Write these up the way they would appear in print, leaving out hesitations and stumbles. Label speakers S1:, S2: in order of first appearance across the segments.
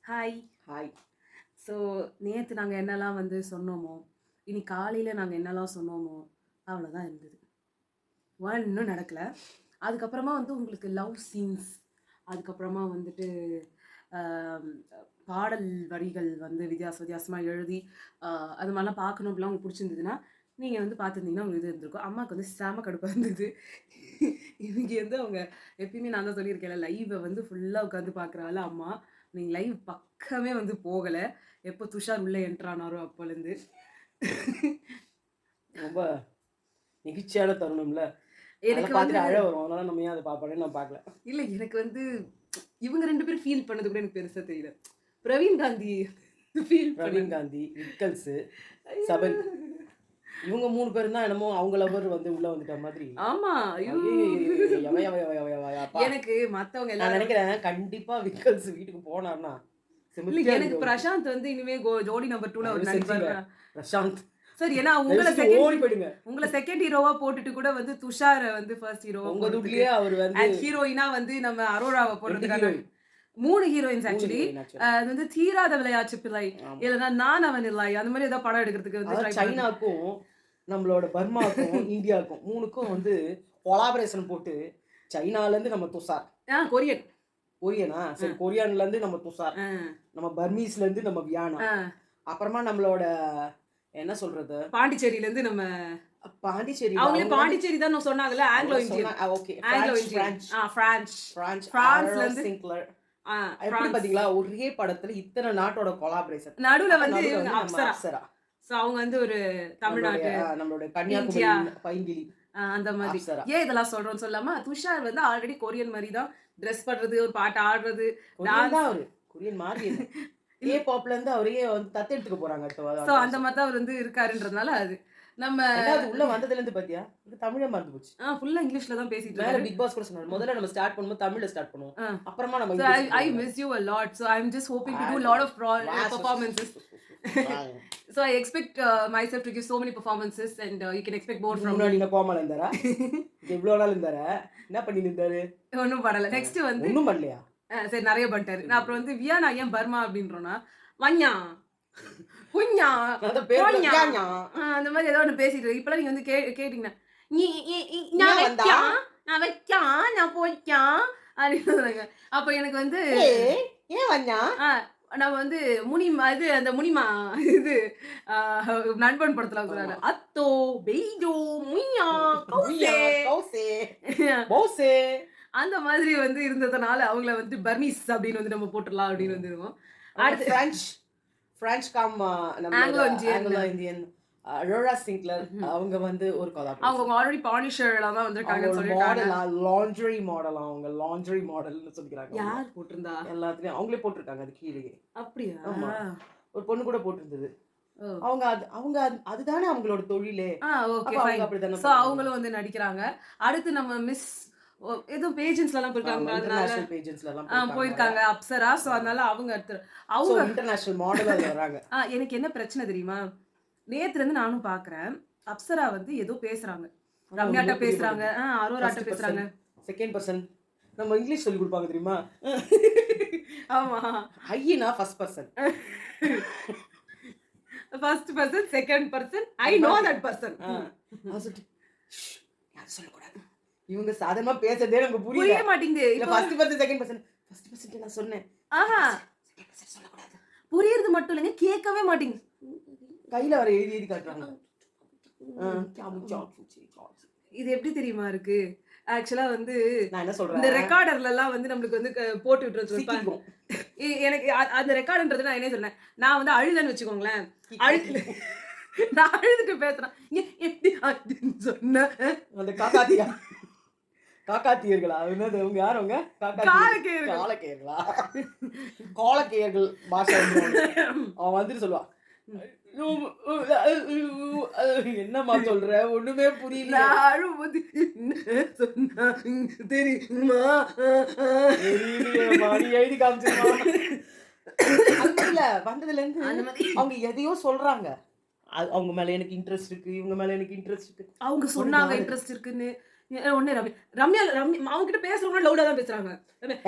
S1: Hi.
S2: Hi.
S1: So நேற்று நாங்கள் என்னெல்லாம் வந்து சொன்னோமோ, இன்னைக்கு காலையில் நாங்கள் என்னெல்லாம் சொன்னோமோ, அவ்வளோதான் இருந்தது. ஒன்றும் நடக்கலை. அதுக்கப்புறமா வந்து உங்களுக்கு லவ் சீன்ஸ், அதுக்கப்புறமா வந்துட்டு பாடல் வரிகள் வந்து வித்தியாசமாக எழுதி அது மாதிரிலாம் பார்க்கணும் அப்படிலாம் உங்களுக்கு பிடிச்சிருந்ததுன்னா நீங்கள் வந்து பார்த்துருந்தீங்கன்னா உங்களுக்கு இது இருந்திருக்கும். அம்மாவுக்கு வந்து செம கடுப்பாக இருந்தது. இன்றைக்கி வந்து அவங்க எப்பயுமே நான் தான் சொல்லியிருக்கேன், லைவை வந்து ஃபுல்லாக உட்காந்து பார்க்குறாள் அம்மா. நீங்கள் லைவ் பக்கமே வந்து போகலை. எப்போ துஷார் உள்ளே என்ட்ரானாரோ அப்போலேருந்து
S2: ரொம்ப நெகிழ்ச்சியான தருணம்ல.
S1: எனக்கு
S2: பார்த்துட்டு அழ வரும். அதனால நம்ம ஏன் அதை பார்ப்போன்னு நான் பார்க்கல.
S1: இல்லை, எனக்கு வந்து இவங்க 2 பேரும் ஃபீல் பண்ணது கூட எனக்கு பெருசாக தெரியல. பிரவீன் காந்தி ஃபீல்
S2: பிரவீன் காந்தி, விக்கல்ஸ், சபன் இவங்க 3 பேரும் தான் என்னமோ அவங்க லவர் வந்து உள்ள வந்துட்ட மாதிரி.
S1: ஆமா. எனக்கு மத்தவங்க
S2: நான் நினைக்கிறேன் கண்டிப்பா விக்கல்ஸ் வீட்டுக்கு போனார்னா
S1: எனக்கு பிரசாந்த் வந்து இனிமே ஜோடி நம்பர் 2ல ஒரு நடிப்பாரு.
S2: பிரசாந்த்
S1: சரி, ஏன்னா உங்களை செகண்ட் ஹீரோவா போட்டுட்டு கூட வந்து துஷார வந்து ஃபர்ஸ்ட் ஹீரோவா
S2: உங்க துட்லயே அவர் வந்து
S1: ஹீரோயினா வந்து நம்ம அரோராவை போடுறதுக்காக 3 ஹீரோயின்ஸ் ஆக்சுவலி. அது வந்து தீராத விளையாட்டு பிள்ளை, இல்லைன்னா நான் அவன் இல்லை, அந்த மாதிரி ஏதாவது படம் எடுக்கிறதுக்கு வந்து
S2: சைனாக்கும் நம்மளோட பர்மாக்கும் இந்தியாவுக்கும் 3க்கும் வந்து கொலாபரேஷன் போட்டு சைனால இருந்து நம்ம துஷார், கொரியனா சரி கொரியான்ல இருந்து நம்ம துஷார், நம்ம பர்மீஸ்ல இருந்து நம்ம வியானா, அப்புறமா நம்மளோட என்ன சொல்றது
S1: பாண்டிச்சேரியில இருந்து நம்ம பாண்டிச்சேரி தான் சொன்னாங்கல்ல, Anglo Indian. Okay, Anglo Indian, பிரான்ஸ்ல இருந்து சிங்க்லர்.
S2: எப்படி பாத்தீங்களா ஒரே படத்துல இத்தனை நாட்டோட கொலாபரேஷன்.
S1: நடுவுல வந்து அப்சரா. சோ அவங்க வந்து ஒரு தமிழ்நாட்டு,
S2: நம்மளோட கன்னியாகுமரி பைங்கிலி
S1: அந்த மாதிரி. ஏன் இதெல்லாம் சொல்றோம்னு சொல்லாம, துஷார் வந்து ஆல்ரெடி கொரியன் மாதிரி தான் ட்ரெஸ் பண்றது, ஒரு பாட்டு ஆடுறது,
S2: அவரு கொரியன் மாதிரி ஏ பாப்ல இருந்து அவரையே வந்து தத்தெடுத்துக்க போறாங்க.
S1: சோ அந்த மாதிரி தான் அவர் வந்து இருக்காருன்றதுனால அது நம்ம
S2: உள்ள வந்ததுல இருந்து பாத்தியா இது தமிழே மறந்து போச்சு.
S1: ஃபுல்லா இங்கிலீஷ்ல தான் பேசிட்டு
S2: இருக்காரு. பிக் பாஸ் கூட சொன்னாரு முதல்ல நம்ம ஸ்டார்ட் பண்ணும்போது தமிழ்ல ஸ்டார்ட் பண்ணுவோம், அப்புறமா நம்ம
S1: I miss you a lot, so I'm just hoping to do a lot of performances. So I expect myself to give so many performances, and you can expect more from me.
S2: நீங்க கோமால இருந்தாரா? எவ்வளவு நாள் இருந்தாரா? என்ன பண்ணி இருந்தாரு?
S1: ஒண்ணும் பண்ணல. நெக்ஸ்ட் வந்து
S2: ஒண்ணும் பண்ணலையா?
S1: சரி, நிறைய பண்ணிட்டாரு. நான் அப்புறம் வந்து வியானா ஏன் பர்மா அப்படின்றோம்னா, வஞ்சா குஞ்சா அந்த மாதிரி ஏதோ ஒன்று பேசிட்டு இருக்கு. இப்பெல்லாம் நீங்க வந்து கேட்டீங்கன்னா நான் வைக்கா நான் போய்க்கா அப்படின்னு. அப்ப எனக்கு வந்து
S2: ஏன் வஞ்சா
S1: நம்ம வந்து இது அந்த முனிமா இது நண்பன் படத்துல சொல்றாரு, அத்தோ பெய்ஜோ முய்யா கௌசே அந்த மாதிரி வந்து இருந்ததுனால அவங்கள வந்து பர்மீஸ் அப்படின்னு வந்து நம்ம போட்டுடலாம் அப்படின்னு வந்து இருக்கோம்.
S2: அடுத்து French cum Anglo Indian Aurora Sinclair அவங்க வந்து ஒரு கொலாபரேஷன்.
S1: அவங்க ஆல்ரெடி பானிஷர்ல தான் வந்திருக்காங்கன்னு சொல்லிட்டாங்க.
S2: லாண்ட்ரி மாடல், அவங்க லாண்ட்ரி மாடல்னு சொல்லிக்கிறாங்க.
S1: யார் போட்டிருந்தா?
S2: எல்லாத்துலயும் அவங்களே போட்டிருக்காங்க. அது கீழே
S1: அப்படியா?
S2: ஆமா, ஒரு பொண்ணு கூட போட்டிருந்தது. அவங்க அதுதானே அவங்களோட தொழிலே.
S1: Okay fine. சோ அவங்களும் வந்து நடிக்கிறாங்க. அடுத்து நம்ம மிஸ் ஏதோ பேஜன்ஸ்ல எல்லாம் போயிருக்காங்க,
S2: இன்டர்நேஷனல் பேஜன்ஸ்ல எல்லாம்
S1: போயிருக்காங்க அப்சரா. சோ அதனால அவங்க
S2: இன்டர்நேஷனல் மாடலா வராங்க.
S1: எனக்கு என்ன பிரச்சனை தெரியுமா, நேத்துல இருந்து நானும் பாக்குறேன், அப்சரா வந்து ஏதோ பேசுறாங்க, ரம்யாட்ட பேசுறாங்க, அரோராட்ட பேசுறாங்க.
S2: செகண்ட் பர்சன் நம்ம இங்கிலீஷ் சொல்லி கொடுப்பாங்க தெரியுமா?
S1: ஆமா,
S2: ஐனா first person,
S1: first person, second person, I know that person.
S2: யார் சொல்லக்கூடாது. இவங்க சாதாரணமா பேசுறதே நமக்கு
S1: புரிய மாட்டேங்குது.
S2: இல்ல first person second person, first person நான் சொன்னேன், செகண்ட் பர்சன் சொல்லக்கூடாது.
S1: புரியுறது மட்டும் இல்லைங்க, கேட்கவே மாட்டேங்குது.
S2: கையில வர எழுதி காட்டுறாங்க.
S1: இது எப்படி தெரியுமா இருக்கு? ஆக்சுவலா வந்து
S2: நான் என்ன சொல்றேன்,
S1: இந்த ரெக்கார்டர்ல எல்லாம் வந்து நம்மளுக்கு வந்து போட்டு விட்டுருச்சு. எனக்கு அந்த ரெக்கார்டுன்றது நான் என்ன சொன்னேன், நான் வந்து அழுதன்னு வச்சுக்கோங்களேன், நான் அழுதுட்டு பேசுறேன் எப்படி சொன்ன
S2: அந்த காக்காத்தியர்களா என்னது அவங்க யார்? அவங்க காலக்கையர்களா கோலக்கையர்கள் பாஷை. அவன் வந்துட்டு சொல்லுவான், என்னம்மா சொல்ற ஒண்ணுமே புரியல, தெரியுமா எழுதி காமிச்சிருமா வந்ததுல இருந்து அவங்க எதையோ சொல்றாங்க. அவங்க மேல எனக்கு இன்ட்ரெஸ்ட் இருக்கு, இவங்க மேல எனக்கு இன்ட்ரெஸ்ட் இருக்கு,
S1: அவங்க சொன்னாங்க இன்ட்ரெஸ்ட் இருக்குன்னு. ஒண்ணு ரம்யா அவங்க கிட்ட பேசுறவங்க லவுடா தான் பேசுறாங்க.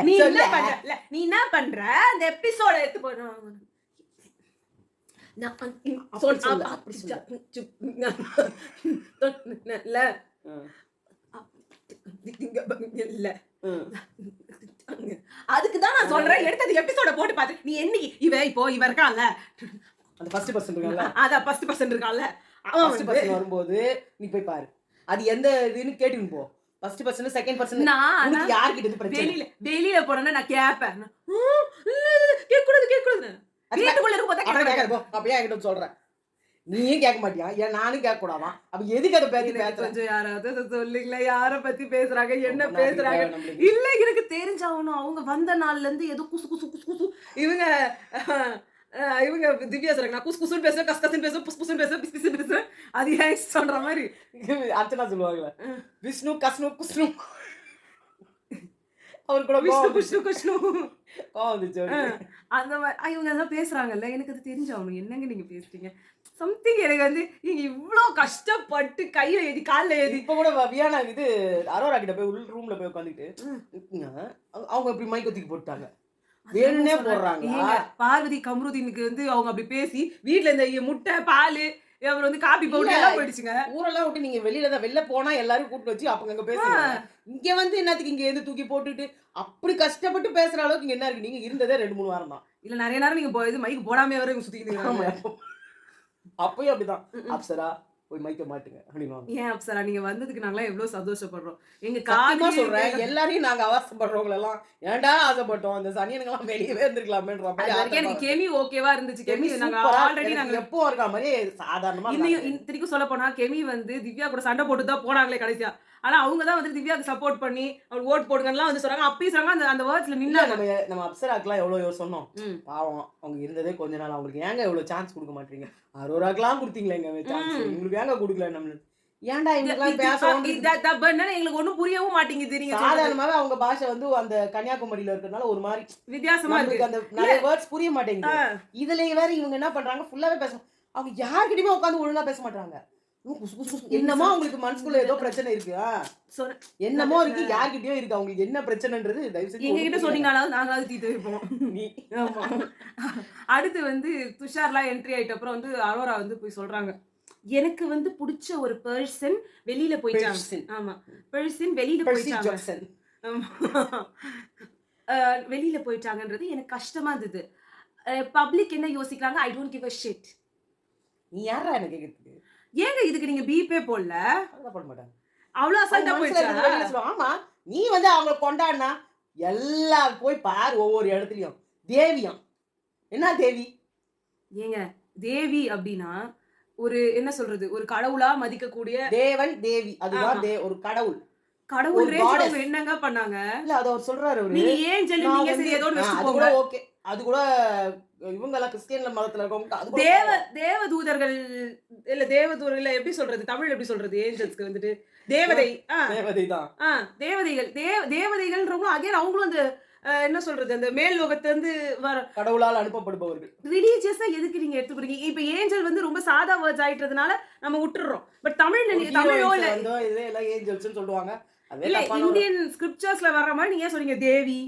S1: நீ என்ன பண்ற? இல்ல நீ என்ன பண்ற? அந்த எபிசோட எடுத்து போடுறாங்க. நான் அப்படி இல்ல இல்ல அதுக்குதான் நான் சொல்றேன். எடுத்தது எபிசோட போட்டு பாத்து நீ என்னைக்கு இவ இருக்கான்ல
S2: அந்த ஃபர்ஸ்ட் பர்சன் இருக்கான்ல,
S1: அதான் ஃபர்ஸ்ட் பர்சன் இருக்கான்ல,
S2: ஃபர்ஸ்ட் பர்சன் வரும்போது நீ போய் பாரு. அது எந்த இதுன்னு கேட்டுன்னு போ. ஃபர்ஸ்ட் பர்சன் செகண்ட் பர்சன் உனக்கு யார் கிட்ட இது பிரச்சனை?
S1: வெளியில போறேன்னா நான் கேட்பேன். கேட்க கூடாது. வீட்டுக்குள்ள இருக்கும்போது
S2: கேட்கற போ. அப்பயே என்கிட்ட சொல்றேன். நீயும் கேட்க மாட்டியா? ஏன் நானும் கேட்க கூடாதான்? அப்ப எதுக்கு அதை பத்தி பேசுற?
S1: கொஞ்சம் யாராவது சொல்லுங்களேன், யார பத்தி பேசுறாங்க, என்ன பேசுறாங்க? இல்ல எனக்கு தெரிஞ்சாகணும். அவங்க வந்த நாள்ல இருந்து ஏதோ குசு குசு குசு குசு இவங்க திவ்யா சொல்றாங்க, நான் குசு குசுன்னு பேசுறேன், கசு கசுன்னு பேசுறேன், புஸ் புஸ்ன்னு பேசுறேன், பிஸ் பிஸ்ன்னு பேசுறேன். அது ஏன் சொல்ற மாதிரி
S2: அர்ச்சனா சொல்லுவாங்கல்ல, விஷ்ணு கஷ்ணு குஷ்ணு. அவர் கூட
S1: விஷ்ணு குஷ்ணு குஷ்ணு
S2: வந்துச்சு.
S1: அந்த மாதிரி இவங்க எல்லாம் பேசுறாங்கல்ல, எனக்கு அது தெரிஞ்சாகணும். என்னங்க நீங்க பேசுறீங்க? சம்திங் எனக்கு வந்து நீங்க இவ்ளோ கஷ்டப்பட்டு கையில ஏதி கால்ல ஏதி.
S2: இப்ப கூட வியானா இது அரோரா கிட்ட போய் உள்ள ரூம்ல போய் உட்காந்துட்டு அவங்க இப்படி மைக்க தூக்கி போட்டாங்க, வேணும்னே போடுறாங்க.
S1: பார்வதி கம்ருதீனுக்கு வந்து அவங்க அப்படி பேசி வீட்டுல இந்த முட்டை பால் அப்புறம் வந்து காபி பவுடர் எல்லாம் போயிடுச்சுங்க.
S2: ஊரெல்லாம் விட்டு நீங்க வெளில போனா எல்லாரும் கூப்பிட்டு வச்சு அப்ப அங்க பேசுங்க. இங்க வந்து என்னத்துக்கு இங்க இருந்து தூக்கி போட்டுட்டு அப்படி கஷ்டப்பட்டு பேசுற அளவுக்கு இங்க என்ன இருக்கு? நீங்க இருந்ததே 2-3 வாரம் தான்.
S1: இல்ல நிறைய நேரம் நீங்க இது மைக் போடாமே வர சுத்திக்கிட்டு.
S2: அப்பயும் அப்படிதான், அப்சரா போய் மைக்க மாட்டுங்க அப்படின்வாங்க.
S1: ஏன் அப்சரா நீங்க வந்ததுக்கு நாங்களாம் எவ்வளவு சந்தோஷப்படுறோம். எங்க
S2: காரியமா சொல்றேன், எல்லாரையும் நாங்க அவசரப்படுறவங்க எல்லாம் ஏன்டா ஆசைப்பட்டோம், அந்த சனியனுங்க எல்லாம் வெளியவே இருந்திருக்கலாமேன்ற மாதிரி.
S1: எனக்கு கெமி ஓகேவா இருந்துச்சு. கெமி நாங்க ஆல்ரெடி நாங்க
S2: எப்போ இருக்க மாதிரி சாதாரணமா.
S1: இன்னும் சொல்ல போனா கெமி வந்து திவ்யா கூட சண்டை போட்டு தான் போனாங்களே கடைசியா. ஆனா அவங்க தான் வந்து திவ்யாக்கு சப்போர்ட் பண்ணி அவங்க ஓட் போடுங்கலாம் வந்து சொல்றாங்க. அப்பயும் சொல்றாங்க அந்த வேர்ட்ஸ்ல நின்னாங்க.
S2: நம்ம அப்சராக்கெல்லாம் எவ்வளவு சொன்னோம், பாவம் அவங்க இருந்ததே கொஞ்ச நாள், அவங்களுக்கு ஏங்க எவ்வளவு சான்ஸ் கொடுக்க மாட்டீங்க? அரோராக்கெல்லாம் கொடுத்தீங்களேங்க சான்ஸ், உங்களுக்கு ஏங்க கொடுக்கல? நம்ம ஏன்டா இவங்கெல்லாம் பேசுறோம்
S1: எங்களுக்கு ஒண்ணும் புரியவும் மாட்டேங்குது. நீங்க
S2: சாதாரணமாவே அவங்க பாஷை வந்து அந்த கன்னியாகுமரியில இருக்கிறதுனால ஒரு மாதிரி
S1: வித்தியாசமா இருக்கு.
S2: அந்த நிறைய வேர்ட்ஸ் புரிய மாட்டேங்குது. இதுல வேற இவங்க என்ன பண்றாங்க, ஃபுல்லாவே பேசணும். அவங்க யார்கிட்டயுமே உட்காந்து ஒழுங்கா பேச மாட்டாங்க. என்னமோ அவங்களுக்கு மனசுக்குள்ள ஏதோ பிரச்சனை இருக்கு, என்னமோ இருக்கு, யார்கிட்டயோ இருக்கு. அவங்களுக்கு என்ன பிரச்சனைன்றது தயவு செஞ்சு
S1: எங்க கிட்ட சொன்னீங்கனாலும் நாங்களாவது தீர்த்து வைப்போம். அடுத்து வந்து துஷார்லாம் என்ட்ரி ஆயிட்ட அப்புறம் வந்து அரோரா வந்து போய் சொல்றாங்க, எனக்கு வந்து பிடிச்ச ஒரு பர்சன் வெளியில போயிட்டாங்க. ஆமா, பர்சன் வெளியில போயிட்டாங்க. வெளியில போயிட்டாங்கன்றது எனக்கு கஷ்டமா இருந்தது. பப்ளிக் என்ன யோசிக்கிறாங்க, I don't give a shit.
S2: நீ யாரா எனக்கு கேக்குறதுக்கு?
S1: ஏங்க இதுக்கு நீங்க பீப்பே போடல?
S2: அத போட மாட்டாங்க.
S1: அவ்வளவு அசால்ட்டா போயிடுச்சா?
S2: ஆமா, நீ வந்து அவங்க கொண்டாடினா எல்லாம் போய் பாரு ஒவ்வொரு இடத்துலயும். தேவியா என்ன தேவி?
S1: ஏங்க தேவி அப்படின்னா ஒரு என்ன சொல்றது, ஒரு கடவுளா மதிக்கக்கூடிய
S2: தேவன் தேவி, அதுதான் ஒரு கடவுள்.
S1: கடவுள் ரேஞ்சுல என்னங்க பண்ணாங்க?
S2: இல்ல அத அவர் சொல்றாரு.
S1: நீங்க ஏன் சொல்லுவீங்க? சரி ஏதோ வெச்சு போங்க.
S2: ஓகே, அது கூட இவங்க எல்லாம் கிறிஸ்டியன் மதத்துல இருக்கவங்க அது
S1: தேவதூதர்கள் இல்ல, தேவதூதர்கள் எப்படி சொல்றது, தமிழ் எப்படி சொல்றது? ஏஞ்சல்ஸ்க்கு வந்துட்டு தேவதை.
S2: தேவதை தான்.
S1: தேவதைகள் தேவதைகள்ன்றவங்க அகைன் அவங்களும் அந்த என்ன சொல்றது, அந்த மேல் லோகத்துல இருந்து வர
S2: கடவுளால் அனுப்பப்படுபவர்கள்.
S1: ரிலீஜியஸா எதுக்கு நீங்க எடுத்துக்கிறீங்க? இப்ப ஏஞ்சல் வந்து ரொம்ப சாதா வேர்ட்ஸ் ஆயிட்டதுனால நம்ம விட்டுறோம். பட் தமிழ்ல தமிழோ இல்ல
S2: இது எல்லாம் ஏஞ்சல்ஸ்னு சொல்லுவாங்க.
S1: இல்ல இந்தியன் ஸ்கிரிப்சர்ஸ்ல வர்ற மாதிரி நீங்க சொல்றீங்க தேவி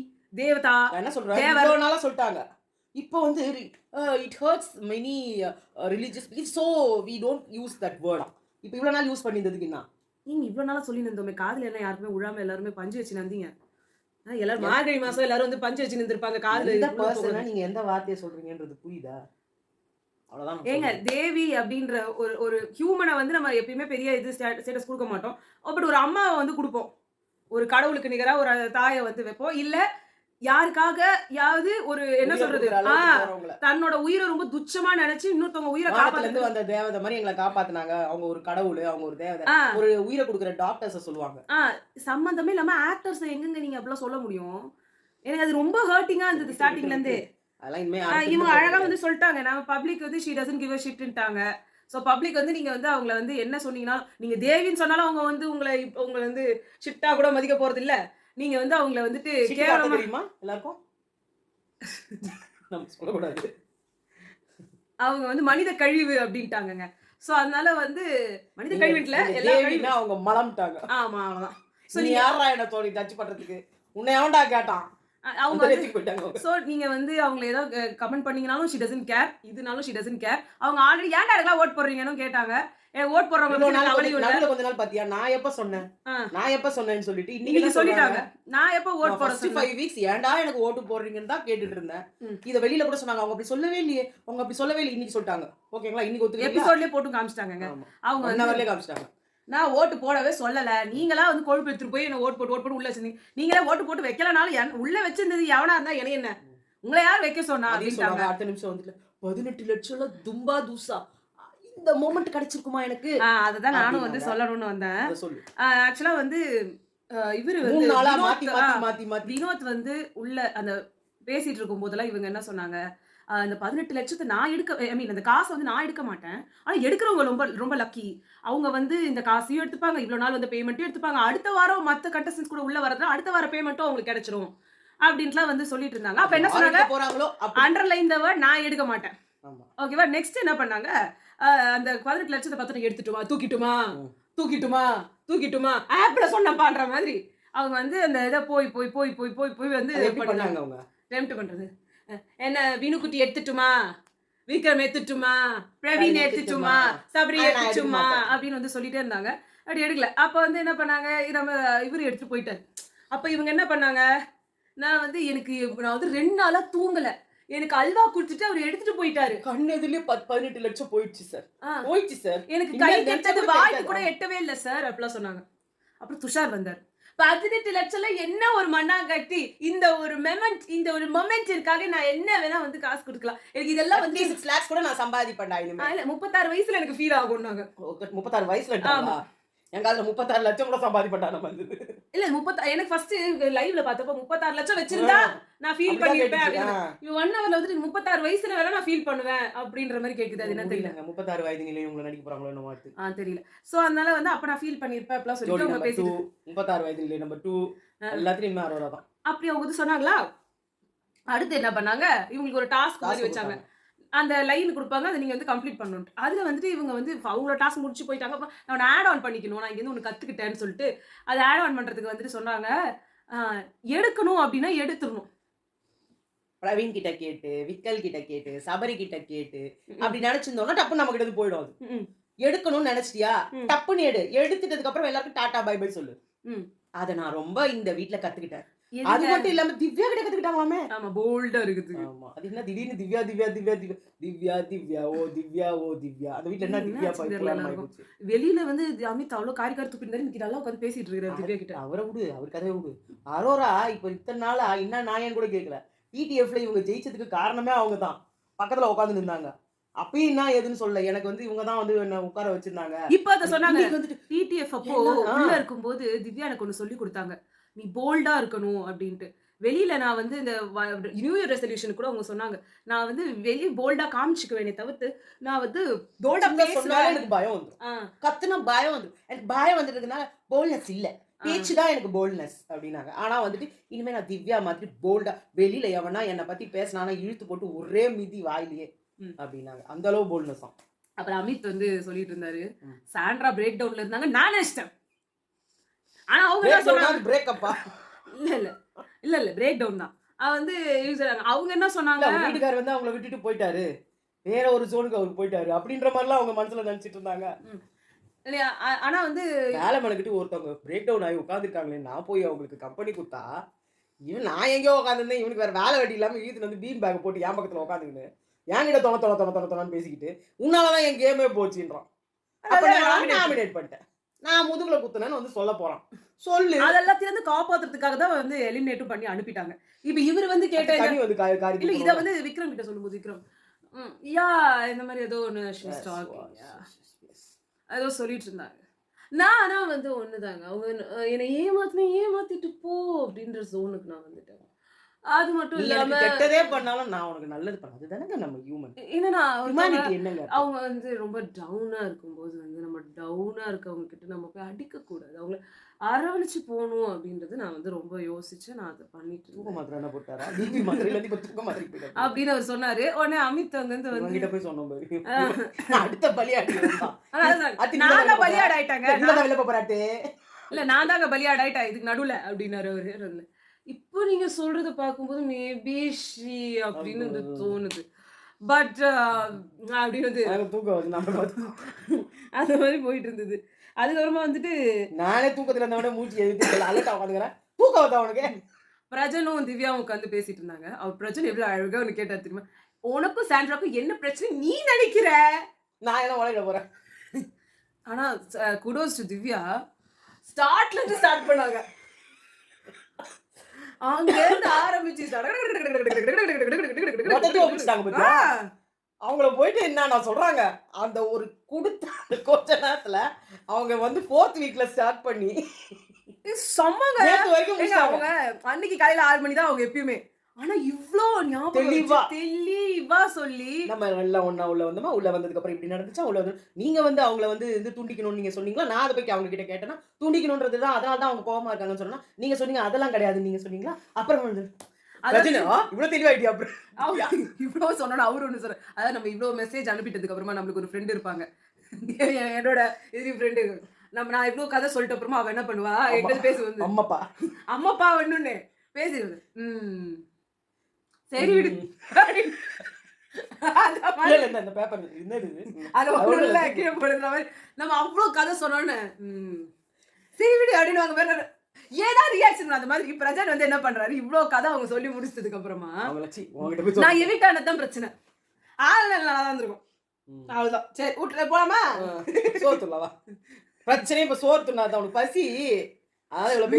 S1: தேவதா.
S2: என்ன சொல்றாங்க, இவ்வளவு நாளா சொல்லிட்டாங்க. இப்போ வந்து it hurts many religious beliefs, so we don't use that word. இப்போ இவ்வளவு நாள் யூஸ் பண்ணிட்டதுக்கு என்ன?
S1: நீங்க இவ்வளவு நாளா சொல்லி நின்றோமே, காதுல என்ன யாருக்குமே உழாம எல்லாரும் பஞ்சு வச்சு நந்தீங்க. எல்லாரும் மார்கழி மாசம் எல்லாரும் வந்து பஞ்சு வச்சு நின்றுப்பாங்க காதுல.
S2: இந்த பர்சனா நீங்க எந்த வார்த்தையை சொல்றீங்கன்றது புரியுதா? அவ்வளவுதான்.
S1: ஏங்க தேவி அப்படின்ற ஒரு ஹியூமனை வந்து நம்ம எப்பயுமே பெரிய இது ஸ்டேட்டஸ் கொடுக்க மாட்டோம். பட் ஒரு அம்மாவை வந்து கொடுப்போம், ஒரு கடவுளுக்கு நிகரா ஒரு தாயை வந்து வைப்போம். இல்ல யாருக்காக யாவது ஒரு என்ன சொல்றது, தன்னோட உயிரை ரொம்ப துச்சமா நினைச்சு இன்னொருத்தவங்க உயிரை காப்பாத்து
S2: வந்த தேவதை மாதிரி எங்களை காப்பாத்துனாங்க. அவங்க ஒரு கடவுள், அவங்க ஒரு தேவதை, ஒரு உயிரை கொடுக்குற டாக்டர்ஸ் சொல்லுவாங்க.
S1: சம்பந்தமே இல்லாம ஆக்டர்ஸ் எங்கங்க நீங்க அப்படிலாம் சொல்ல முடியும்? எனக்கு அது ரொம்ப ஹர்ட்டிங்கா இருந்தது ஸ்டார்டிங்ல இருந்தே. இவங்க அழகா வந்து சொல்லிட்டாங்க, நம்ம பப்ளிக் வந்து she doesn't give a shitன்ட்டாங்க. ஸோ பப்ளிக் வந்து நீங்க வந்து அவங்கள வந்து என்ன சொன்னீங்கன்னா, நீங்க தேவின்னு சொன்னாலும் அவங்க வந்து உங்களை வந்து ஷிட்டா கூட மதிக்க போறது இல்ல. நீங்க வந்து அவங்கள வந்துட்டு கேவலமா
S2: தெரியுமா எல்லாருக்கும்? நம்ம சொல்லக்கூடாது.
S1: அவங்க வந்து மனித கழிவு அப்படின்ட்டாங்கங்க. சோ அதனால வந்து மனித கழிவுல
S2: நீங்க
S1: எல்லா
S2: தேவின்னா
S1: கழிவும்
S2: அவங்க மலம்ட்டாங்க.
S1: ஆமா அவ்வளவுதான். சோ
S2: நீ
S1: நீங்க
S2: யார்றா என்ன தோழி டச் பண்றதுக்கு? உன்னை எவன்டா கேட்டான்?
S1: அவங்க
S2: அந்த
S1: வந்து
S2: ரேஞ்சுக்கு போயிட்டாங்க அவங்க.
S1: சோ நீங்க வந்து அவங்கள ஏதாவது கமெண்ட் பண்ணீங்கனாலும் ஷி டசன்ட் கேர். இதுனாலும் ஷி டசன்ட் கேர். அவங்க ஆல்ரெடி ஏன்டா எனக்கெல்லாம் ஓட் போடுறீங்கன்னு கேட்டாங்க. ஓட் போடுறவங்க
S2: இவ்ளோ
S1: பத்தி எனக்கு
S2: நாள்
S1: கவலையும் இல்ல.
S2: நடுவுல கொஞ்ச நாள் பாத்தியா? நான் எப்ப சொன்னேன்?
S1: ஆ.
S2: நான் எப்ப சொன்னேன்னு சொல்லிட்டு இன்னைக்கு
S1: இன்னைக்கு
S2: என்ன சொல்றாங்க?
S1: சொல்லிட்டாங்க. நான் எப்ப ஓட்
S2: நான்
S1: போட
S2: ஃபர்ஸ்ட்
S1: சொன்னேன்?
S2: 5 வீக்ஸ் ஏன்டா எனக்கு ஓட்டு போடுறீங்கன்னு தான் கேட்டுட்டு இருந்தேன்.
S1: ம்.
S2: இத வெளியில கூட சொன்னாங்க. அவங்க அப்படி சொல்லவே இல்லையே. அவங்க அப்படி சொல்லவே இல்ல. இன்னைக்கு சொல்லிட்டாங்க. ஓகேங்களா? இன்னைக்கு ஒத்துக்கிறீங்களா?
S1: எபிசோட்லயே போட்டு காமிச்சிட்டாங்கங்க.
S2: ஆமா.
S1: அவங்க
S2: 1
S1: வந்து
S2: ஹவர்லயே காமிச்சிட்டாங்க.
S1: நான் ஓட்டு போடவே சொல்லல. நீங்களா வந்து கொழுப்பு எடுத்துட்டு போய் என்ன ஓட்டு போட்டு உள்ள வச்சிருந்தீங்க. நீங்களே ஓட்டு போட்டு வைக்கலனாலும் உள்ள வச்சிருந்தது எவனா இருந்தா எனக்கு என்ன? உங்கள யார் வைக்க சொன்னா?
S2: அதையும்
S1: அப்படின்ட்டாங்க.
S2: சொன்னாங்க. அடுத்த நிமிஷம் வந்துட்டு 18 லட்சம்ல தும்பா தூசா. இந்த மொமெண்ட் கிடைச்சிருக்குமா எனக்கு?
S1: அததான் நானும் வந்து
S2: அப்படின்னாங்க.
S1: சொல்லணும்னு வந்தேன்.
S2: அத சொல்லு.
S1: ஆக்சுவலா வந்து இவரு
S2: 3
S1: வந்து
S2: நாளா
S1: வினோத்
S2: மாத்தி.
S1: வினோத் வந்து உள்ள அந்த பேசிட்டு இருக்கும் போதெல்லாம் இவங்க என்ன சொன்னாங்க? இந்த 18 லட்சத்த நான் எடுக்க ஐ மீன் அந்த காச வந்து நான் எடுக்க மாட்டேன். ஆனா எடுக்கிறவங்க ரொம்ப ரொம்ப லக்கி. அவங்க வந்து இந்த காசையும் எடுத்துப்பாங்க. இவ்ளோ நாள் வந்து பேமெண்ட்டும் எடுத்துப்பாங்க. அடுத்த வாரம் மத்த கண்டஸ்டன்ட்ஸ் கூட உள்ள வரதுனா அடுத்த வார பேமெண்ட்டும் அவங்களுக்கு கிடைச்சிரும். அப்படின்ட்டுலாம் வந்து சொல்லிட்டு இருந்தாங்க. அப்ப என்ன
S2: யார்
S1: சொன்னாங்க?
S2: எடுக்க போறாங்களோ அப்படி.
S1: அண்டர்லைன் த வேர்ட் நான் எடுக்க மாட்டேன்.
S2: ஆமா.
S1: ஓகேவா? நெக்ஸ்ட் என்ன பண்ணாங்க? அந்த 18 லட்சத்த பத்திரம் எடுத்துட்டுமா? தூக்கிட்டுமா?
S2: ம்.
S1: தூக்கிட்டுமா? தூக்கிட்டுமா? ஆப்ல சொன்னப்பான்ற மாதிரி. அவங்க வந்து அந்த இத போய் வந்து
S2: அது எப்படி பண்ணாங்க அவங்க?
S1: டெம்ப்ட் பண்றது. என்ன வினுக்குட்டி எடுத்துட்டுமா? விக்ரம் எடுத்துட்டுமா? பிரவீன்
S2: பிரவீன்
S1: எடுத்துட்டுமா?
S2: எடுத்துட்டுமா?
S1: சபரி
S2: நான் எடுக்க
S1: எடுத்துட்டுமா?
S2: மாட்டேன்.
S1: அப்படின்னு வந்து சொல்லிட்டே இருந்தாங்க. அப்படி எடுக்கல. அப்ப வந்து என்ன பண்ணாங்க? நம்ம இவரு எடுத்துட்டு போயிட்டாரு. அப்ப இவங்க என்ன பண்ணாங்க? நான் வந்து நான் வந்து 2 நாளா தூங்கல. எனக்கு அல்வா குடுத்துட்டு அவரு எடுத்துட்டு போயிட்டாரு.
S2: கண் எதிரிலே 18 லட்சம் போயிடுச்சு சார்.
S1: ஆ.
S2: போயிடுச்சு சார்.
S1: எனக்கு
S2: இன்னும்
S1: கை
S2: நினைச்சா
S1: கெட்டது
S2: கூட
S1: வாய்க்கு
S2: கிடைக்காது.
S1: கூட எட்டவே இல்ல சார் அப்படிலாம் சொன்னாங்க. அப்புறம் துஷார் வந்தார். 18 லட்சம்ல என்ன ஒரு மண்ணாங்கட்டி இந்த ஒரு மொமெண்ட்க்காக நான் என்ன வேணா வந்து காசு குடுக்கலாம். எனக்கு இதெல்லாம் வந்து
S2: 36 lakhs கூட நான் சம்பாதிப்பேன்டா இனிமே.
S1: இல்ல 36 வயசுல எனக்கு ஃபீல் ஆகும்னாங்க.
S2: 36 வயசுல
S1: ஆமா.
S2: இருக்காங்களா? என் காதுல 36 லட்சம் கூட சம்பாதிப்பேன்டா நம்ம வந்து.
S1: இல்ல எனக்கு ஃபர்ஸ்ட் லைவ்ல பார்த்தப்ப 36 லட்சம் வச்சிருந்தா நான் ஃபீல்
S2: அப்படிதான்
S1: பண்ணிருப்பேன்
S2: கேட்டுச்சு.
S1: அப்படின்னு. இவன் 1 ஹவர்ல வந்து 36 வயசுல வேணா நான் ஃபீல் பண்ணுவேன் அப்படின்ற மாதிரி கேக்குது. அது என்ன தெரியல.
S2: முடியலங்க. 36 வயதினிலே இவங்க நடிக்க போறாங்களோ என்னமோ அடுத்து.
S1: தெரியல. சோ அதனால வந்து அப்ப நான் ஃபீல் பண்ணிருப்பேன் அப்படிலாம்
S2: ஜோடி
S1: சொல்லிட்டு அவங்க
S2: நம்பர் 2,
S1: பேசிட்டு
S2: 36 வயதினிலே நம்பர் 2 எல்லாத்துலயும் இனிமே 60 தான்.
S1: அப்படி அவங்க வந்து சொன்னாங்களா? அடுத்து என்ன பண்ணாங்க? இவங்களுக்கு ஒரு டாஸ்க் மாதிரி
S2: காசு
S1: வச்சாங்க.
S2: குடுத்தாங்க.
S1: அந்த லைன் குடுப்பாங்க. அத நீங்க வந்து கம்ப்ளீட் பண்ணணும்ட்டு. அதுல வந்துட்டு இவங்க வந்து அவங்களோட டாஸ்க் முடிச்சு போயிட்டாங்க. அப்ப நான் ஆட் ஆன் பண்ணிக்கணும். நான் இங்கேருந்து ஒண்ணு கத்துக்கிட்டேன்னு சொல்லிட்டு, அத ஆட் ஆன் பண்றதுக்கு வந்துட்டு சொன்னாங்க. அ எடுக்கணும் அப்டின்னா எடுத்துறணும்.
S2: பிரவீன் கிட்ட கேட்டு, விக்கல் கிட்ட கேட்டு, சபரி கிட்ட கேட்டு,
S1: ம்.
S2: அப்படி நினைச்சிருந்தோம்னா டப்புன்னு நம்ம கிட்ட இருந்து போயிடும் அது.
S1: ம்.
S2: எடுக்கணும்னு நினைச்சிட்டியா?
S1: ம்.
S2: டப்புன்னு எடு. எடுத்துட்டதுக்கு அப்புறம் எல்லாருக்கும் டாடா பை பை சொல்லு.
S1: ம்.
S2: அத நான் ரொம்ப இந்த வீட்ல கத்துக்கிட்டேன். அது
S1: எதுங்க?
S2: மட்டும் இல்லாம திவ்யா கிட்ட கத்துக்கிட்டாங்களாமே.
S1: ஆமா போல்டா இருக்குது.
S2: ஆமா. அது என்ன திடீர்னு திவ்யா ஓ திவ்யா. அந்த வீட்ல என்ன திவ்யா
S1: என்னாச்சு தெரியல
S2: பைப்புலாம்
S1: எல்லாருக்கும்.
S2: ஆயிப்போச்சு.
S1: வெளியில வந்து அமித் அவ்ளோ காரி காரி துப்பிட்டாரு. இன்னைக்கு நல்லா உட்கார்ந்து பேசிட்டு இருக்காரு திவ்யா கிட்ட.
S2: அவர விடு. அவர் கதைய விடு. அரோரா இப்ப இத்தன நாளா என்ன நான் கூட கேட்கல. டிடிஎஃப்ல இவங்க ஜெயிச்சதுக்கு காரணமே அவங்க தான். பக்கத்துல உட்கார்ந்து நின்னாங்க. அப்பயும் என்ன ஏதுன்னு சொல்லல. எனக்கு வந்து இவங்க தான் வந்து என்ன உட்கார வச்சிருந்தாங்க.
S1: இப்ப அத சொன்னாங்க.
S2: இன்னைக்கு வந்துட்டு
S1: டிடிஎஃப் அப்போ உள்ள இருக்கும்போது திவ்யா எனக்கு ஒண்ணு சொல்லிக் குடுத்தாங்க. நீ போல்டா இருக்கணும் அப்டின்ட்டு. வெளியில நான் வந்து இந்த நியூ இயர் ரெசல்யூஷன் கூட அவங்க சொன்னாங்க. நான் வந்து வெளிய போல்டா காமிச்சுக்குவேனே தவிர்த்து, நான் வந்து போல்டா
S2: சின்னதா சொன்னாலே
S1: பேசுவேன்.
S2: எனக்கு பயம் வந்துரும்.
S1: ஆ,
S2: கத்துனா பயம் வந்துரும். எனக்கு பயம் வந்துட்டதுனால போல்ட்னஸ் இல்ல.
S1: ஆ.
S2: பேச்சு தான் எனக்கு போல்ட்னஸ் அப்டின்னாங்க. ஆனா வந்துட்டு இனிமே நான் திவ்யா மாதிரி போல்டா வெளியில எவனா என்ன பத்தி பேசினானா இழுத்து போட்டு ஒரே மிதி வாயிலேயே
S1: ம்.
S2: அப்டின்னாங்க. அந்த அளவு போல்ட்னஸ் தான்.
S1: அப்புறம் அமித் வந்து சொல்லிட்டு இருந்தாரு.
S2: ம்.
S1: சாண்ட்ரா பிரேக் டவுன்ல இருந்தாங்க. நான் நினைச்சிட்டேன். ஆனா அவங்க என்ன சொன்னாங்க?
S2: பிரேக்கப்பா.
S1: இல்ல பிரேக் டவுன் தான். வந்து அவங்க என்ன
S2: இல்ல
S1: சொன்னாங்க?
S2: அவங்க வீட்டுக்காரர் வந்து அவங்கள விட்டுட்டு போயிட்டாரு. வேற ஒரு ஜோனுக்கு அவர் போயிட்டாரு. அப்படின்ற மாதிரிலாம் அவங்க மனசுல நினைச்சிட்டு இருந்தாங்க.
S1: ம். இல்லையா? ஆனா வந்து
S2: வேலை மெனக்கிட்டு ஒருத்தவங்க பிரேக் டவுன் ஆகி உட்காந்துருக்காங்களே நான் போய் அவங்களுக்கு கம்பெனி குடுத்தா, நான் எங்கேயோ உட்காந்துருந்தேன். இவனுக்கு வேற வேலை வெட்டி இல்லாம இழுத்துட்டு வந்து பீம் பேக் போட்டு என் பக்கத்துல உட்காந்துக்கின்னு, என்கிட்ட தொண பேசிக்கிட்டு, உன்னாலதான் என் கேமே போச்சுன்றான். அப்ப நான் நாமினேட் பண்ணிட்டேன். நான் முதுகுல குத்துனேன்னு வந்து சொல்ல போறான். சொல்லு.
S1: அதெல்லாத்தையும் வந்து காப்பாத்துறதுக்காக தான் வந்து எலிமினேட்டும் பண்ணி அனுப்பிட்டாங்க. இப்ப இவரு வந்து கேட்ட
S2: தண்ணி வந்து காரி
S1: இல்ல இத வந்து விக்ரம் கிட்ட சொல்லும்போது விக்ரம் யா இந்த மாதிரி ஏதோ ஒண்ணு ஏதோ சொல்லிட்டு இருந்தாங்க. ஆனா வந்து ஒண்ணுதாங்க. அவங்க என்னை ஏமாத்திட்டு போ அப்படின்ற ஜோனுக்கு நான் வந்துட்டேன். அது மட்டும்
S2: நீ
S1: இல்லாம
S2: எனக்கு கெட்டதே பண்ணாலும் நான் உனக்கு நல்லது பண்ண அதுதானங்க நம்ம ஹியூமன்
S1: என்னன்னா
S2: ஹியூமனிட்டி என்னங்க
S1: அவங்க வந்து ரொம்ப டவுனா இருக்கும்போது வந்து நம்ம டவுனா இருக்கவங்க கிட்ட நம்ம போய் அடிக்கக்கூடாது. அவங்கள அரவணைச்சு போணும் அப்படின்றது நான் வந்து ரொம்ப யோசிச்சு நான் அத பண்ணிட்டு
S2: தூக்க
S1: இருந்தேன்.
S2: மாத்திரை என்ன போட்டாரா பிபி மாத்திரையில இருந்து இப்ப தூக்க மாத்திரைக்கு போயிட்டாரு
S1: அப்படின்னு அவர் சொன்னாரு. உடனே அமித் அங்கருந்து வந்து
S2: இவங்கிட்ட போய் சொன்னோம் பாரு
S1: அ
S2: அடுத்த பலியாடி வந்தான் அத்தி
S1: நான் தான் பலியாடு ஆயிட்டேங்க.
S2: நீதான் வெளில போறாட்டு
S1: இல்ல நான் தாங்க பலியாடு ஆயிட்டேன் இதுக்கு நடுவுல அப்படின்னாரு அவரு. இப்போ நீங்க சொல்றத பார்க்கும்போது மேபி ஷி அப்படின்னு வந்து தோணுது. பட் அப்படின்னு வந்து
S2: எனக்கு தூக்கம் வருது நம்ம
S1: அந்த மாதிரி போயிட்டு இருந்தது. அதுக்கப்புறமா வந்துட்டு
S2: நானே தூக்கத்துல இருந்தவனே மூச்சு எழுதி அலட்டா உட்காந்துக்கிறேன் தூக்கம் வருதா உனக்கு
S1: பிரஜனும் திவ்யாவும் உட்காந்து பேசிட்டு இருந்தாங்க. அவர் பிரஜன் எவ்வளவு அழகா ஒண்ணு கேட்டார் தெரியுமா? உனக்கும் சாண்ட்ராக்கும் என்ன பிரச்சனை நீ நினைக்கிற?
S2: நான் என்ன உலகிட போறேன்
S1: ஆனா குடோஸ் டு திவ்யா ஸ்டார்ட்ல இருந்து ஸ்டார்ட் பண்ணாங்க. அங்க இருந்து ஆரம்பிச்சு
S2: மொத்தத்தையும் ஒப்பிச்சிட்டாங்க பாத்தியா அவங்கள போயிட்டு என்ன நான் சொல்றாங்க அந்த ஒரு கொடுத்த கொஞ்ச நேரத்துல அவங்க வந்து 4th வீக்ல ஸ்டார்ட் பண்ணி
S1: செம்மங்க.
S2: நேத்து வரைக்கும் முடிச்சாங்க.
S1: அவங்க அன்னைக்கு காலையில 6 மணி தான் அவங்க எப்பயுமே. ஆனா இவ்ளோ ஞாபகம் தெளிவா சொல்லி
S2: நம்ம எல்லாம் ஒண்ணா உள்ள வந்தோமா உள்ள வந்ததுக்கு அப்புறம் இப்படி நடந்துச்சா உள்ள வந்து நீங்க வந்து அவங்கள வந்து இது தூண்டிக்கணும்னு நீங்க சொன்னீங்களா நான் அதை போய் அவங்க கிட்ட கேட்டேன்னா தூண்டிக்கணும்ன்றதுதான் அதனால தான் அவங்க கோவமா இருக்காங்கன்னு சொன்னா நீங்க சொன்னீங்க அதெல்லாம் கிடையாது நீங்க சொன்னீங்களா அப்புறம் வந்து இவ்வளவு தெளிவாயிட்டியா அப்புறம்
S1: இவ்வளவு சொன்னா அவரு ஒண்ணு சொல்ற அதாவது நம்ம இவ்வளவு மெசேஜ் அனுப்பிட்டதுக்கு அப்புறமா நம்மளுக்கு ஒரு ஃப்ரெண்ட் இருப்பாங்க என்னோட இது ஃப்ரெண்டு நான் இவ்வளவு கதை சொல்லிட்ட அப்புறமா அவ என்ன பண்ணுவா எங்கிட்ட பேசு வந்து அம்மாப்பா ஒண்ணுன்னு பேசிடுது சரி விடு
S2: அந்த பேப்பர்
S1: நம்ம அவ்வளவு கதை சொன்னோன்னு சரி விடு அப்படின்னு ஏதாவது ரியாக்ஷன் அந்த மாதிரி பிரஜன் வந்து என்ன பண்றாரு இவ்வளவு கதை அவங்க சொல்லி முடிச்சதுக்கு அப்புறமா நான் எவிட்டானதான் பிரச்சனை நல்லா தான் இருந்திருக்கும் அவ்வளவுதான் சரி வீட்டுல போலாமா
S2: சோத்துலாவா பிரச்சனை இப்ப சோத்துனாதான் அவனுக்கு பசி அதான் இவ்வளவு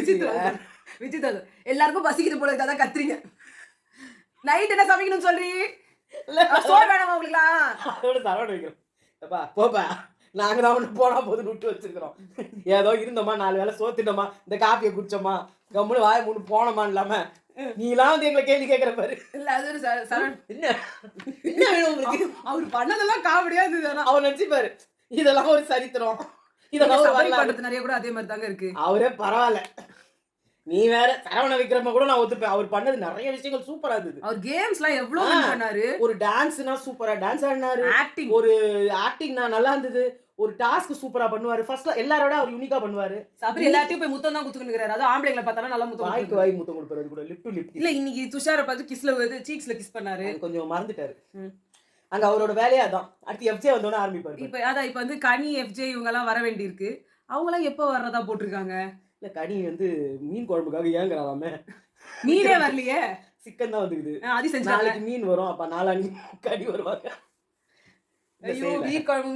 S1: விசித்திரம் எல்லாருக்கும் பசிக்குது போல இருக்காதான் கத்துறீங்க நைட் என்ன சமைக்கணும்னு சொல்றீ சோறு வேணாமா உங்களுக்குலாம்
S2: அதோட சரவண வைக்கிறோம் போப்பா நாங்க தான் ஒண்ணு போனா போது விட்டு வச்சிருக்கிறோம் ஏதோ இருந்தோமா 4 வேளை சோத்துட்டோமா இந்த காப்பியை குடிச்சோமா கம்முன்னு வாய மூணு போனோமா இல்லாம நீ எல்லாம் வந்து எங்களை கேள்வி கேட்கிற பாரு
S1: இல்ல அது ஒரு என்ன
S2: என்ன வேணும் உங்களுக்கு
S1: அவர் பண்ணதெல்லாம் காமெடியா இருந்தது
S2: அவர் நினைச்சுப்பாரு இதெல்லாம் ஒரு சரித்திரம் இதெல்லாம் ஒரு
S1: வரலாறு நிறைய கூட அதே மாதிரி தாங்க இருக்கு
S2: அவரே பரவாயில்ல நீ வேற சரவண விக்ரம கூட நான் ஒத்துப்பேன் அவர் பண்ணது நிறைய விஷயங்கள் சூப்பரா இருந்தது
S1: அவர் கேம்ஸ்லாம் எவ்வளவு பண்ணாரு
S2: ஒரு டான்ஸ்னா சூப்பரா டான்ஸ் ஆடினாரு
S1: ஆக்டிங்
S2: ஒரு ஆக்டிங்னா நல்லா இருந்தது ஒரு டாஸ்க் சூப்பரா பண்ணுவாரு ஃபர்ஸ்ட்ல எல்லாரோட அவர் யூனிக்கா பண்ணுவாரு
S1: அப்புறம் எல்லாத்தையும் போய் முத்தம் தான் குத்துக்குறாரு அது ஆம்பளைங்களை பார்த்தாலும் நல்லா முத்தம்
S2: வாய்க்கு வாய் முத்தம் கொடுப்பாரு கூட லிப் டு லிப்
S1: இல்ல இன்னைக்கு துஷாரை பார்த்து கிஸ்ல வந்து சீக்ஸ்ல கிஸ் பண்ணாரு
S2: கொஞ்சம் மறந்துட்டாரு அங்க அவரோட வேலையே அதான் அடுத்து எஃப்ஜே வந்தோட ஆரம்பிப்பாரு
S1: இப்ப வந்து கனி எஃப்ஜே இவங்க எல்லாம் வர வேண்டி இருக்கு அவங்க எல்லாம் எப்ப வர்றதா போட்டிருக்காங்க
S2: இல்ல கனி வந்து மீன் குழம்புக்காக ஏங்குறாமே
S1: மீனே வரலையே
S2: சிக்கன் தான் வந்துக்குது
S1: அது செஞ்சு
S2: நாளைக்கு மீன் வரும் அப்ப நாளானி கனி வருவாங்க
S1: ஐயோ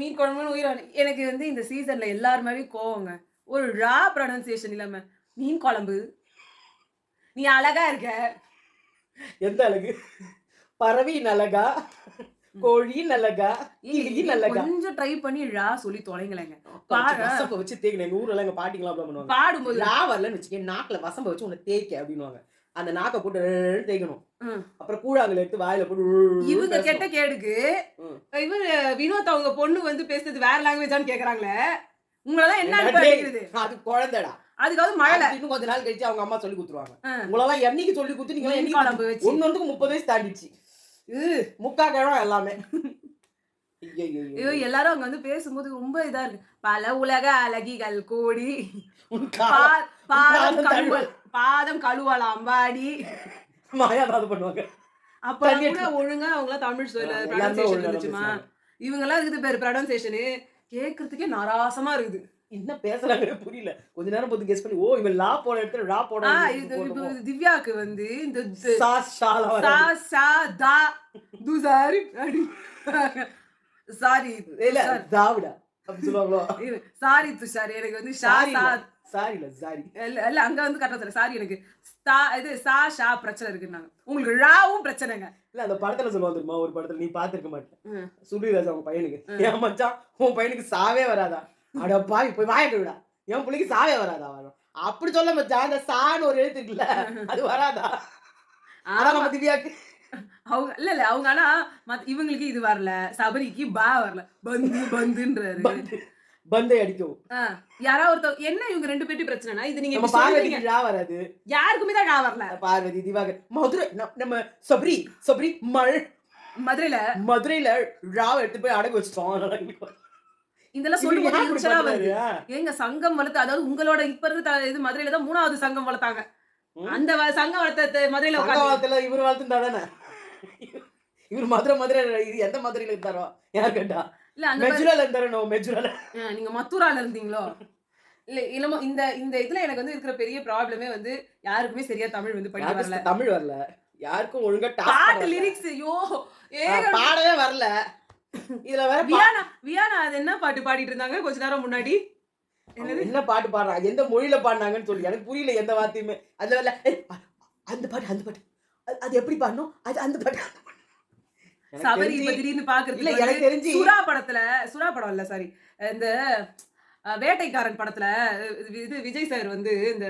S1: மீன் குழம்புன்னு உயிரான எனக்கு வந்து இந்த சீசன்ல எல்லார் மாதிரியும் கோவங்க ஒரு ரா ப்ரொனன்சியேஷன் இல்லாம மீன் குழம்பு நீ அழகா இருக்க
S2: எந்த அழகு பறவையின் அழகா கோழியின் அழகா கிளியின் அழகா
S1: கொஞ்சம் ட்ரை பண்ணி ரா சொல்லி தொலைங்களேங்க
S2: வசம்ப வச்சு தேய்க்கணும் எங்க ஊர்ல எங்க பாட்டிங்களா பண்ணுவாங்க
S1: பாடும்போது
S2: ரா வரலன்னு வச்சுக்கேன் நாக்குல வசம்ப வச்சு உன்னை தேய்க்க அப்படின்னுவாங்க அந்த நாக்கை போட்டு தேய்க்கணும் அப்புறம் கூழாங்கல எடுத்து வாயில போட்டு
S1: இவங்க கெட்ட கேடுக்கு இவரு வினோத் அவங்க பொண்ணு வந்து பேசுறது வேற லாங்குவேஜான்னு கேக்குறாங்களே உங்களெல்லாம் என்ன
S2: அது குழந்தைடா
S1: அதுக்காவது மழை
S2: இன்னும் கொஞ்ச நாள் கழிச்சு அவங்க அம்மா சொல்லி கொடுத்துருவாங்க உங்களெல்லாம் என்னைக்கு சொல்லி கொடுத்து நீங்க ஒன்னொன்றுக்கு 30 வயசு தாண்டிச்சு முக்கா கிழமை எல்லாமே
S1: ஐயோ எல்லாரும் அங்க வந்து பேசும்போது ரொம்ப இதா இருக்கு பல உலக அழகிகள் கோடி பாதம் கழுவல அம்பாடி
S2: மாயாதாது பண்ணுவாங்க
S1: அப்ப கூட ஒழுங்கா அவங்கள தமிழ் சொல்லுச்சுமா இவங்க எல்லாம் இருக்குது பேரு ப்ரொனன்சியேஷனு கேக்குறதுக்கே நாராசமா இருக்குது
S2: என்ன பேசுறாங்க புரியல கொஞ்ச நேரம் போது கெஸ் பண்ணி ஓ இவன் லா போட எடுத்து ரா போட
S1: திவ்யாக்கு வந்து இந்த
S2: சா
S1: சா தா துசாரி சாரி
S2: இல்ல தாவுடா அப்படி சொல்லுவாங்களோ
S1: சாரி துஷாரி எனக்கு வந்து ஷா
S2: சாரி இல்ல சாரி
S1: இல்ல அங்க வந்து கரெக்டா சொல்ல சாரி எனக்கு இது சா ஷா பிரச்சனை இருக்குன்னாங்க உங்களுக்கு ராவும் பிரச்சனைங்க
S2: இல்ல அந்த படத்துல சொல்லுவாங்க தெரியுமா ஒரு படத்துல நீ பாத்துருக்க மாட்டேன் சுருளிராஜா உங்க பையனுக்கு ஏன் மச்சான் உன் பையனுக்கு சாவே வராதா அடப்பா போய் வாங்கிட்டு விடா என் பிள்ளைக்கு சாவே வராதா வரும் அப்படி சொல்ல மச்சான் அந்த சான்னு ஒரு எழுத்து இருக்குல்ல அது வராதா அதான் நம்ம திவ்யாக்கு
S1: அவங்க இல்ல அவங்க ஆனா இவங்களுக்கு இது வரல, சபரிக்கு பா வரல, பந்துன்றாரு.
S2: பந்தை அடிக்கவும்
S1: யாராவது ஒருத்தர் என்ன இவங்க 2 பேர்ட்டி பிரச்சனைனா இது நீங்க
S2: நம்ம பார்வதிக்கு ரா வராது,
S1: யாருக்குமே தான் ரா வரல.
S2: பார்வதி திவாகர் மதுரை நம்ம சபரி மதுரையில ராவ எடுத்து போய் அடகு வச்சிட்டோம்.
S1: இதெல்லாம் சொல்லும்போது எங்க சங்கம் வளர்த்து, அதாவது உங்களோட இப்ப இருக்க இது மதுரையில தான் 3வது சங்கம் வளர்த்தாங்க. அந்த சங்கம் வளர்த்த மதுரையில
S2: உட்கார்ந்து இவர் வளர்த்துட்டா தானே. இவர் மதுரை இது எந்த மதுரையில இருந்தாரோ யார் கேட்டா? இல்ல அந்த மெஜுரால இருந்தாரோ. மெஜுரால
S1: நீங்க மத்தூரால இருந்தீங்களோ? இல்ல இல்லமோ இந்த இதுல எனக்கு வந்து இருக்கிற பெரிய ப்ராப்ளமே வந்து யாருக்குமே சரியா தமிழ் வந்து படிக்க வரல.
S2: தமிழ் வரல யாருக்கும் ஒழுங்கா
S1: பாட்டு லிரிக்ஸ்
S2: பாடவே வரல. இதுல வேற
S1: வியானா அது என்ன பாட்டு பாடிட்டு இருந்தாங்க கொஞ்ச நேரம் முன்னாடி?
S2: என்ன பாட்டு பாடுறாங்க, எந்த மொழியில பாடினாங்கன்னு சொல்லி எனக்கு புரியல எந்த வார்த்தையுமே. அதுல வரல அந்த பாட்டு அது எப்படி பாடணும், அது அந்த பாட்டு.
S1: சபரி இப்ப திடீர்னு பாக்குறது
S2: இல்ல எனக்கு தெரிஞ்சு
S1: சுறா படம் இல்ல சாரி, இந்த வேட்டைக்காரன் படத்துல இது விஜய் சார் வந்து இந்த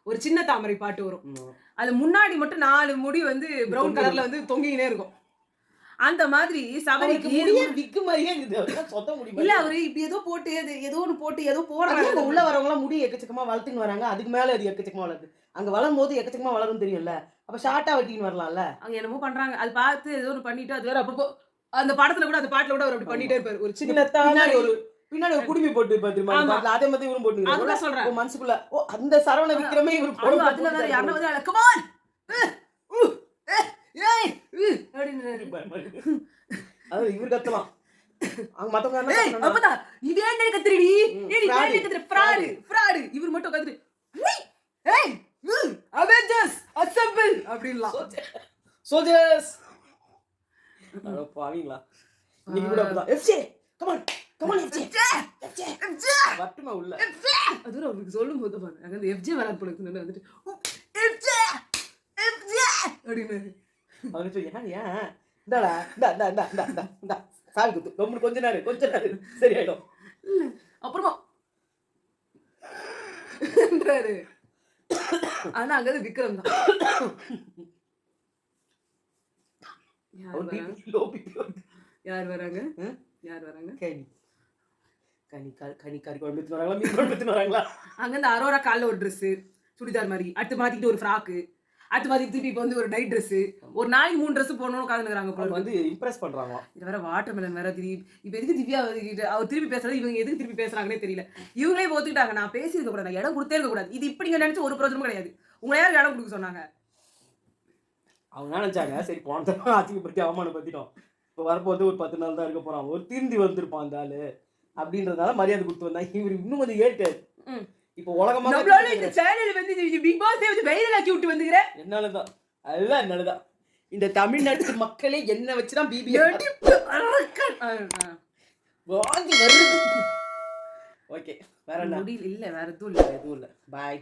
S1: ஒரு சின்ன தாமரை பாட்டு வரும். அது முன்னாடி மட்டும் 4 முடி வந்து பிரவுன் கலர்ல வந்து தொங்கினே இருக்கும். அந்த மாதிரி சபரிக்கு
S2: விக்கு மாதிரியே இருக்குது. சொத்த முடியும்
S1: இல்ல அவரு இப்படி ஏதோ போட்டு ஏதோ ஒன்று போட்டு ஏதோ போடுறாங்க.
S2: உள்ள வரவங்க எல்லாம் முடி எக்கச்சக்கமா வளர்த்துன்னு வராங்க, அதுக்கு மேல அது எக்கச்சக்கமா வளருது. அங்க வளரும் போது எக்கச்சக்கமா வளரும் தெரியும்ல, அப்ப ஷார்ட்டா வெட்டின்னு வரலாம்ல.
S1: அவங்க என்னமோ பண்றாங்க, அது பார்த்து ஏதோ ஒன்று பண்ணிட்டு அது வேற அப்பப்போ அந்த படத்துல கூட அந்த பாட்டுல கூட அவர் அப்படி பண்ணிட்டே இருப்பாரு. ஒரு சின்ன
S2: பின்னாடி ஒரு குடுமி போட்டு இருப்பாரு, அதே மாதிரி இவரும் போட்டு சொல்றேன் மனசுக்குள்ள. ஓ அந்த சரவண விக்ரமே இவரு போடுறது. அதுல வேற யாரோ வந்து கம் ஆன் அது இவர் கத்தலாம். அங்க மத்தவங்க என்ன
S1: அப்பதா இது என்ன கத்துறடி, ஏடி என்ன கத்துற ஃப்ராட் இவர் மட்டும் கத்துற. ஏய் அவெஞ்சர்ஸ் அசெம்பிள் அப்படிலாம்
S2: சோல்ஜர்ஸ். அட பாவீங்களா நீங்க கூட அப்பதான் எஃப்ஜே கம் ஆன் எஃப்ஜே வட்டுமா உள்ள.
S1: அதுவும் அவருக்கு சொல்லும்போது பாருங்க அங்க அந்த எஃப்ஜே வராது போல இருக்குன்னு வந்துட்டு எஃப்ஜே அப்படின்னு
S2: அவனுக்கு ஏன் இந்தாடா இந்த சாவி குத்து கொஞ்ச நேரம் சரியாயிடும்.
S1: அப்புறமா ஆனா அங்க விக்ரம் தான். யார் வராங்க
S2: கறி குழம்பு வராங்களா, மீன் குழம்பு வராங்களா?
S1: அங்க இந்த அரோரா காலைல ஒரு ட்ரெஸ் சுடிதார் மாதிரி அடுத்து மாத்திட்டு ஒரு ஃப்ராக்கு, அடுத்து மாதிரி திருப்பி இப்போ வந்து ஒரு நைட் ட்ரெஸ், ஒரு நாளைக்கு 3 ட்ரெஸ் போடணும்னு உட்காந்துக்கிறாங்க.
S2: அவங்க வந்து இம்ப்ரெஸ் பண்றாங்க.
S1: இது வேற வாட்டர்மெலன் வேற இப்போ எதுக்கு திவ்யா அவர் திருப்பி பேசுறது, இவங்க எதுக்கு திருப்பி பேசுறாங்கன்னே தெரியல. இவங்களே போத்துக்கிட்டாங்க நான் பேசியிருக்க கூடாது, நான் இடம் கொடுத்தே இருக்க கூடாது. இது இப்படி நீங்க நினைச்ச ஒரு பிரோஜனமும் கிடையாது. உங்களை யாரும் இடம் கொடுக்க சொன்னாங்க?
S2: அவங்க நினைச்சாங்க சரி போன தடவை அசிங்கப்படுத்தி அவமானப்படுத்திட்டோம், இப்போ வரப்போது ஒரு 10 நாள் தான் இருக்க போறான், ஒரு திருந்தி வந்திருப்பான் அந்த ஆளு அப்படின்றதால மரியாதை கொடுத்து வந்தாங்க. இவர் இன்னும் கொஞ்சம் ஏறிட்டாரு. இப்போ உலகமா
S1: இந்த சேனல் வந்து பிக் பாஸ் வந்து வைரல் ஆக்கி விட்டு வந்துங்கற
S2: என்னாலதான், அதுதான் என்னாலதான். இந்த தமிழ்நாட்டு மக்களே என்ன வச்சுதான் பிபி வாங்கி வருது. ஓகே வேற என்ன?
S1: இல்ல வேற எதுவும் இல்ல
S2: பாய்.